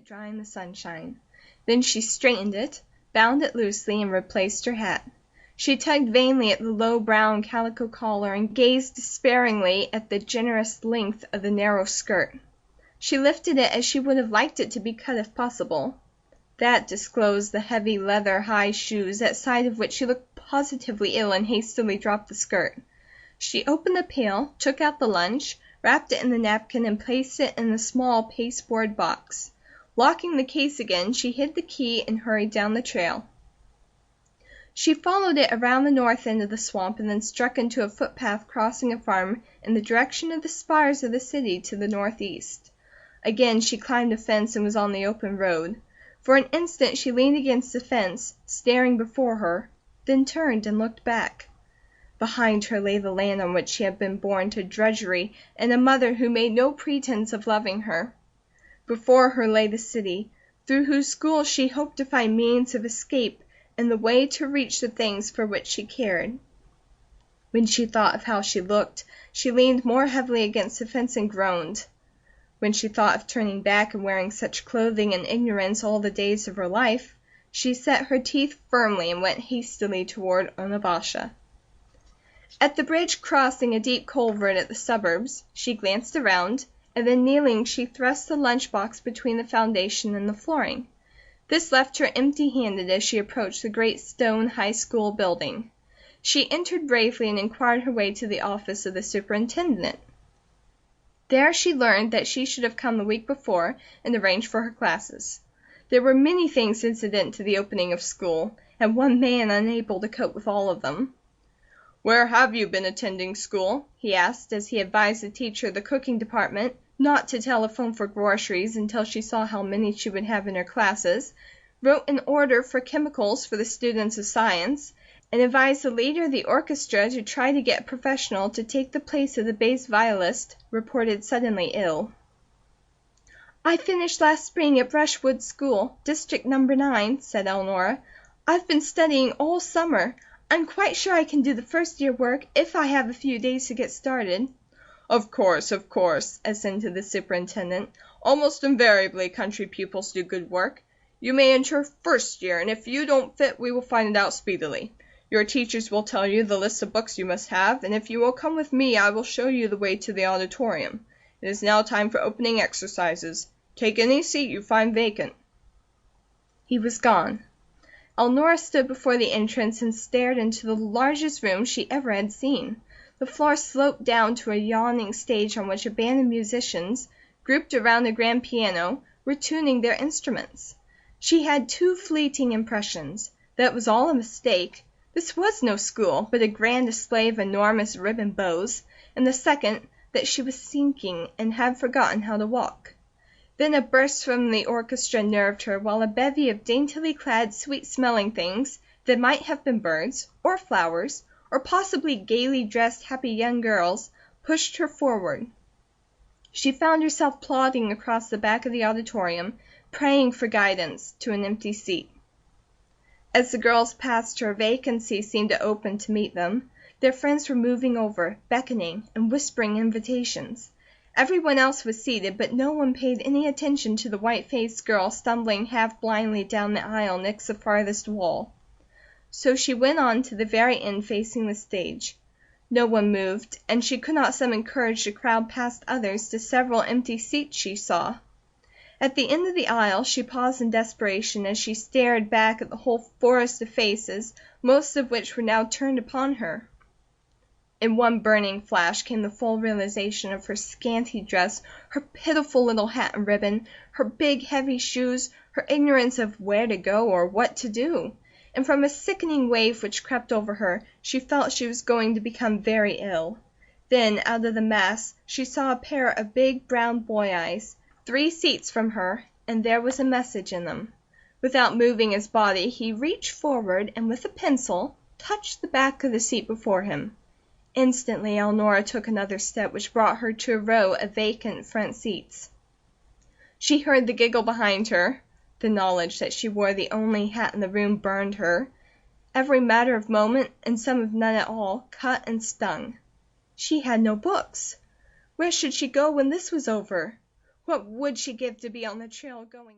dry in the sunshine. Then she straightened it, bound it loosely, and replaced her hat. She tugged vainly at the low brown calico collar and gazed despairingly at the generous length of the narrow skirt. She lifted it as she would have liked it to be cut if possible. That disclosed the heavy leather high shoes, at sight of which she looked positively ill and hastily dropped the skirt. She opened the pail, took out the lunch, wrapped it in the napkin, and placed it in the small pasteboard box. Locking the case again, she hid the key and hurried down the trail. She followed it around the north end of the swamp and then struck into a footpath crossing a farm in the direction of the spires of the city to the northeast. Again she climbed a fence and was on the open road. For an instant she leaned against the fence, staring before her, then turned and looked back. Behind her lay the land on which she had been born to drudgery and a mother who made no pretense of loving her. Before her lay the city, through whose schools she hoped to find means of escape and the way to reach the things for which she cared. When she thought of how she looked, she leaned more heavily against the fence and groaned. When she thought of turning back and wearing such clothing in ignorance all the days of her life, she set her teeth firmly and went hastily toward Onabasha. At the bridge crossing a deep culvert at the suburbs, she glanced around, and then kneeling she thrust the lunch box between the foundation and the flooring. This left her empty-handed as she approached the great stone high school building. She entered bravely and inquired her way to the office of the superintendent. There she learned that she should have come the week before and arranged for her classes. There were many things incident to the opening of school, and one man unable to cope with all of them. "Where have you been attending school?" he asked, as he advised the teacher of the cooking department not to telephone for groceries until she saw how many she would have in her classes, wrote an order for chemicals for the students of science, and advised the leader of the orchestra to try to get a professional to take the place of the bass violist, reported suddenly ill. "I finished last spring at Brushwood School, District No. 9, said Elnora. "I've been studying all summer. I'm quite sure I can do the first year work if I have a few days to get started." Of course," assented the superintendent. "Almost invariably country pupils do good work. You may enter first year, and if you don't fit we will find it out speedily. Your teachers will tell you the list of books you must have, and if you will come with me I will show you the way to the auditorium. It is now time for opening exercises. Take any seat you find vacant." He was gone. Elnora stood before the entrance and stared into the largest room she ever had seen. The floor sloped down to a yawning stage on which a band of musicians, grouped around a grand piano, were tuning their instruments. She had two fleeting impressions: that it was all a mistake, this was no school, but a grand display of enormous ribbon bows, and the second, that she was sinking and had forgotten how to walk. Then a burst from the orchestra nerved her, while a bevy of daintily clad, sweet-smelling things, that might have been birds, or flowers, or possibly gaily dressed, happy young girls, pushed her forward. She found herself plodding across the back of the auditorium, praying for guidance, to an empty seat. As the girls passed her, vacancy seemed to open to meet them. Their friends were moving over, beckoning, and whispering invitations. Everyone else was seated, but no one paid any attention to the white-faced girl stumbling half blindly down the aisle next the farthest wall. So she went on to the very end facing the stage. No one moved, and she could not summon courage to crowd past others to several empty seats she saw. At the end of the aisle she paused in desperation as she stared back at the whole forest of faces, most of which were now turned upon her. In one burning flash came the full realization of her scanty dress, her pitiful little hat and ribbon, her big heavy shoes, her ignorance of where to go or what to do. And from a sickening wave which crept over her, she felt she was going to become very ill. Then, out of the mass, she saw a pair of big brown boy eyes, 3 seats from her, and there was a message in them. Without moving his body, he reached forward and with a pencil touched the back of the seat before him. Instantly Elnora took another step which brought her to a row of vacant front seats. She heard the giggle behind her. The knowledge that she wore the only hat in the room burned her. Every matter of moment, and some of none at all, cut and stung. She had no books. Where should she go when this was over? What would she give to be on the trail going